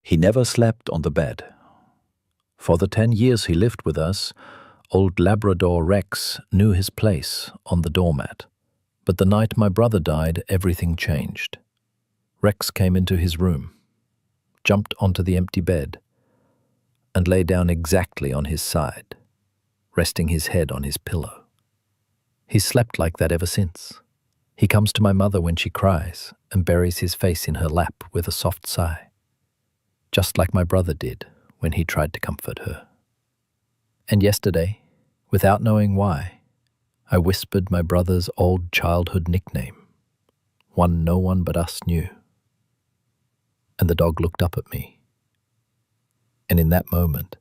He never slept on the bed. For the 10 years he lived with us, old Labrador Rex knew his place on the doormat. But the night my brother died, everything changed. Rex came into his room, jumped onto the empty bed, and lay down exactly on his side, resting his head on his pillow. He's slept like that ever since. He comes to my mother when she cries and buries his face in her lap with a soft sigh, just like my brother did when he tried to comfort her. And yesterday, without knowing why, I whispered my brother's old childhood nickname, one no one but us knew. And the dog looked up at me. And in that moment,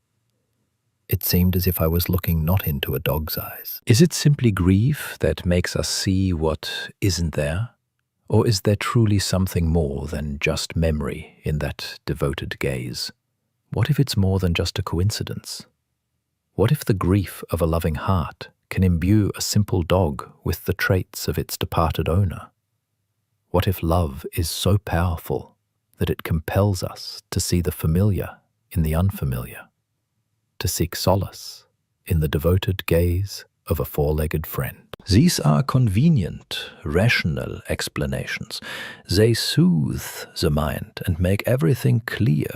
it seemed as if I was looking not into a dog's eyes. Is it simply grief that makes us see what isn't there? Or is there truly something more than just memory in that devoted gaze? What if it's more than just a coincidence? What if the grief of a loving heart can imbue a simple dog with the traits of its departed owner? What if love is so powerful that it compels us to see the familiar in the unfamiliar, to seek solace in the devoted gaze of a four-legged friend? These are convenient, rational explanations. They soothe the mind and make everything clear.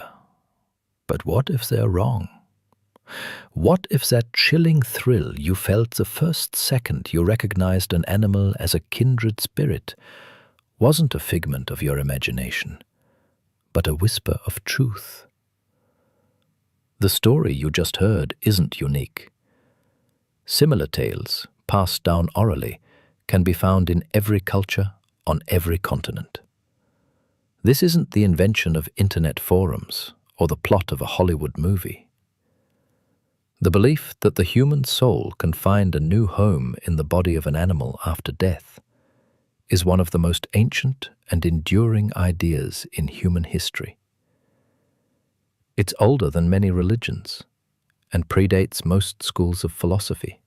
But what if they're wrong? What if that chilling thrill you felt the first second you recognized an animal as a kindred spirit wasn't a figment of your imagination, but a whisper of truth? The story you just heard isn't unique. Similar tales, passed down orally, can be found in every culture, on every continent. This isn't the invention of internet forums or the plot of a Hollywood movie. The belief that the human soul can find a new home in the body of an animal after death is one of the most ancient and enduring ideas in human history. It's older than many religions and predates most schools of philosophy.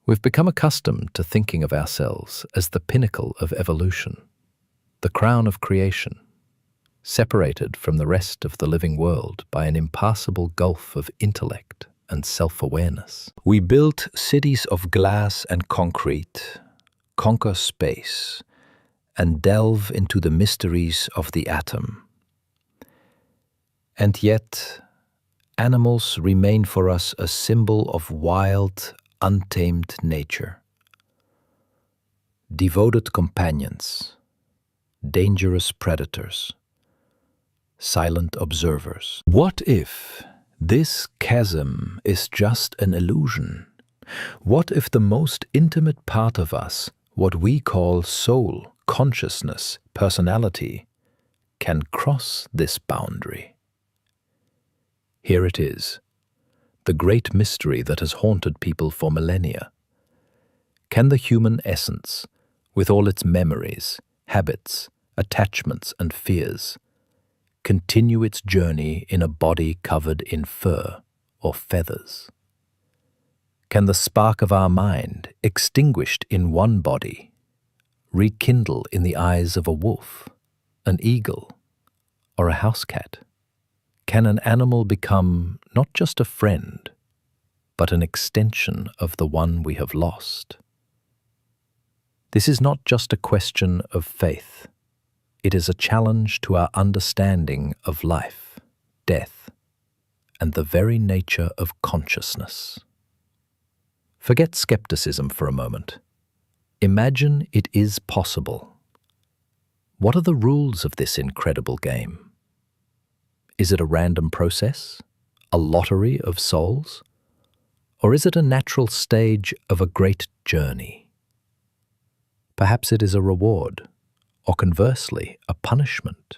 We've become accustomed to thinking of ourselves as the pinnacle of evolution, the crown of creation, separated from the rest of the living world by an impassable gulf of intellect and self-awareness. We build cities of glass and concrete, conquer space, and delve into the mysteries of the atom. And yet, animals remain for us a symbol of wild, untamed nature. Devoted companions, dangerous predators, silent observers. What if this chasm is just an illusion? What if the most intimate part of us, what we call soul, consciousness, personality, can cross this boundary? Here it is, the great mystery that has haunted people for millennia. Can the human essence, with all its memories, habits, attachments, and fears, continue its journey in a body covered in fur or feathers? Can the spark of our mind, extinguished in one body, rekindle in the eyes of a wolf, an eagle, or a house cat? Can an animal become not just a friend, but an extension of the one we have lost? This is not just a question of faith. It is a challenge to our understanding of life, death, and the very nature of consciousness. Forget skepticism for a moment. Imagine it is possible. What are the rules of this incredible game? Is it a random process, a lottery of souls, or is it a natural stage of a great journey? Perhaps it is a reward, or conversely, a punishment.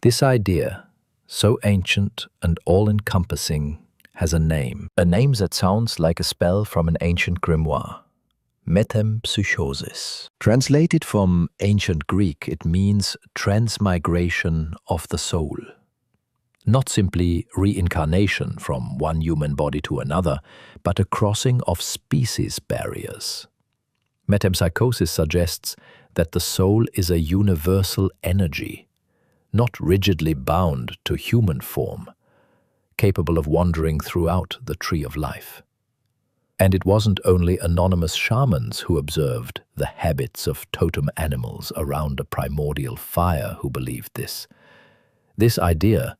This idea, so ancient and all-encompassing, has a name that sounds like a spell from an ancient grimoire, metempsychosis. Translated from ancient Greek, it means transmigration of the soul. Not simply reincarnation from one human body to another, but a crossing of species barriers. Metempsychosis suggests that the soul is a universal energy, not rigidly bound to human form, capable of wandering throughout the tree of life. And it wasn't only anonymous shamans who observed the habits of totem animals around a primordial fire who believed this. This idea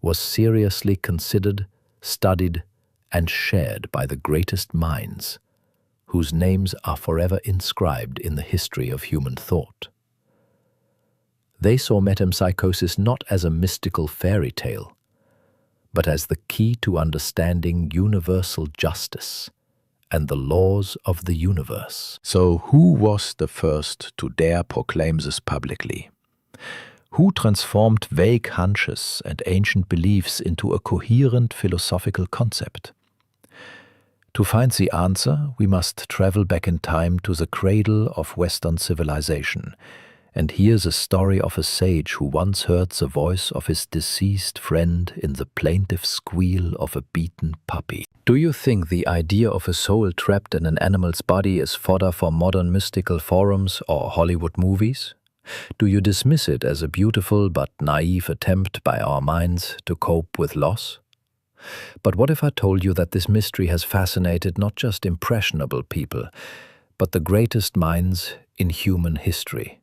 was seriously considered, studied, and shared by the greatest minds, whose names are forever inscribed in the history of human thought. They saw metempsychosis not as a mystical fairy tale, but as the key to understanding universal justice and the laws of the universe. So who was the first to dare proclaim this publicly? Who transformed vague hunches and ancient beliefs into a coherent philosophical concept? To find the answer, we must travel back in time to the cradle of Western civilization and hear the story of a sage who once heard the voice of his deceased friend in the plaintive squeal of a beaten puppy. Do you think the idea of a soul trapped in an animal's body is fodder for modern mystical forums or Hollywood movies? Do you dismiss it as a beautiful but naive attempt by our minds to cope with loss? But what if I told you that this mystery has fascinated not just impressionable people, but the greatest minds in human history?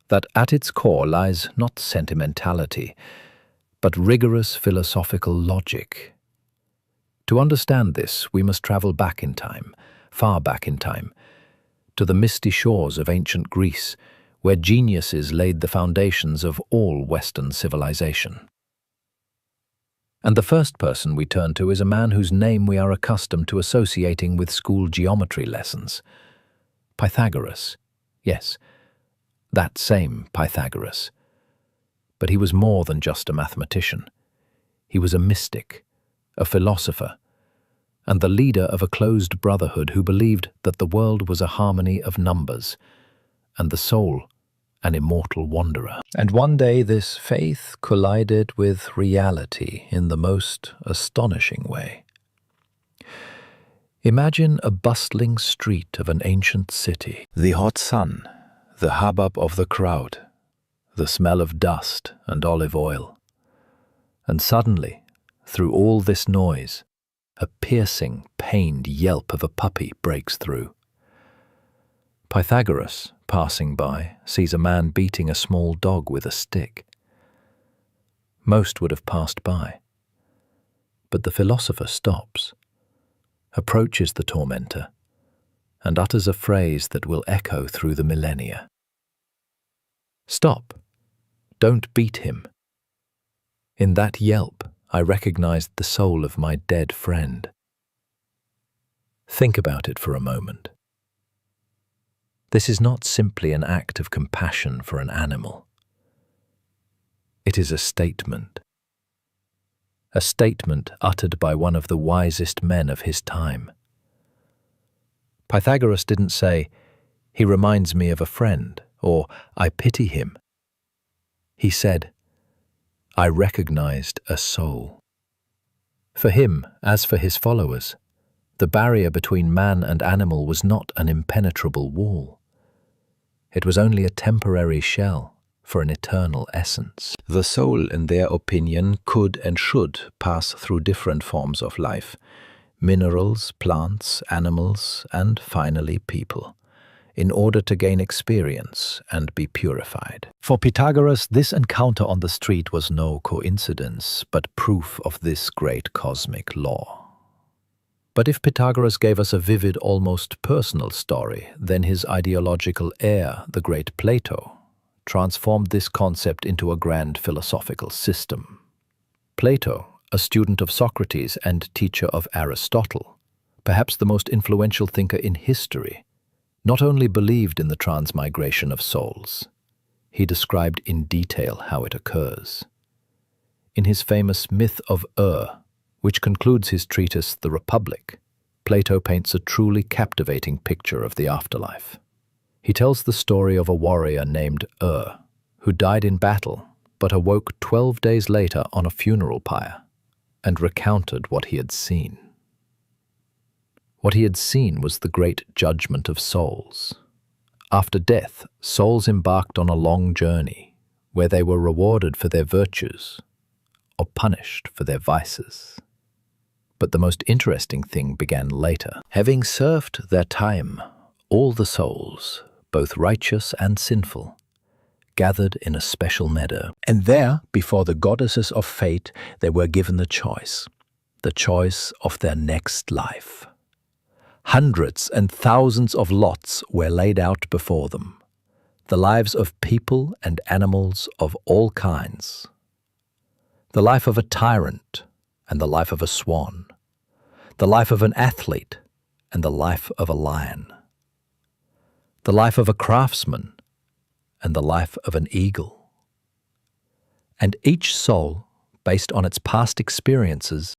That at its core lies not sentimentality, but rigorous philosophical logic. To understand this, we must travel back in time, far back in time, to the misty shores of ancient Greece, where geniuses laid the foundations of all Western civilization. And the first person we turn to is a man whose name we are accustomed to associating with school geometry lessons. Pythagoras. Yes, that same Pythagoras. But he was more than just a mathematician. He was a mystic, a philosopher, and the leader of a closed brotherhood who believed that the world was a harmony of numbers, and the soul an immortal wanderer. And one day this faith collided with reality in the most astonishing way. Imagine a bustling street of an ancient city. The hot sun, the hubbub of the crowd, the smell of dust and olive oil. And suddenly, through all this noise, a piercing, pained yelp of a puppy breaks through. Pythagoras, passing by, sees a man beating a small dog with a stick. Most would have passed by, but the philosopher stops, approaches the tormentor, and utters a phrase that will echo through the millennia. "Stop! Don't beat him." In that yelp, I recognized the soul of my dead friend. Think about it for a moment. This is not simply an act of compassion for an animal. It is a statement uttered by one of the wisest men of his time. Pythagoras didn't say, "He reminds me of a friend," or "I pity him." He said, "I recognized a soul." For him, as for his followers, the barrier between man and animal was not an impenetrable wall. It was only a temporary shell for an eternal essence. The soul, in their opinion, could and should pass through different forms of life: minerals, plants, animals, and finally people, in order to gain experience and be purified. For Pythagoras, this encounter on the street was no coincidence, but proof of this great cosmic law. But if Pythagoras gave us a vivid, almost personal story, then his ideological heir, the great Plato, transformed this concept into a grand philosophical system. Plato, a student of Socrates and teacher of Aristotle, perhaps the most influential thinker in history, not only believed in the transmigration of souls, he described in detail how it occurs. In his famous myth of which concludes his treatise The Republic, Plato paints a truly captivating picture of the afterlife. He tells the story of a warrior named who died in battle but awoke 12 days later on a funeral pyre and recounted what he had seen. What he had seen was the great judgment of souls. After death, souls embarked on a long journey, where they were rewarded for their virtues or punished for their vices. But the most interesting thing began later. Having served their time, all the souls, both righteous and sinful, gathered in a special meadow. And there, before the goddesses of fate, they were given the choice of their next life. Hundreds and thousands of lots were laid out before them, the lives of people and animals of all kinds. The life of a tyrant and the life of a swan, the life of an athlete and the life of a lion, the life of a craftsman and the life of an eagle. And each soul, based on its past experiences,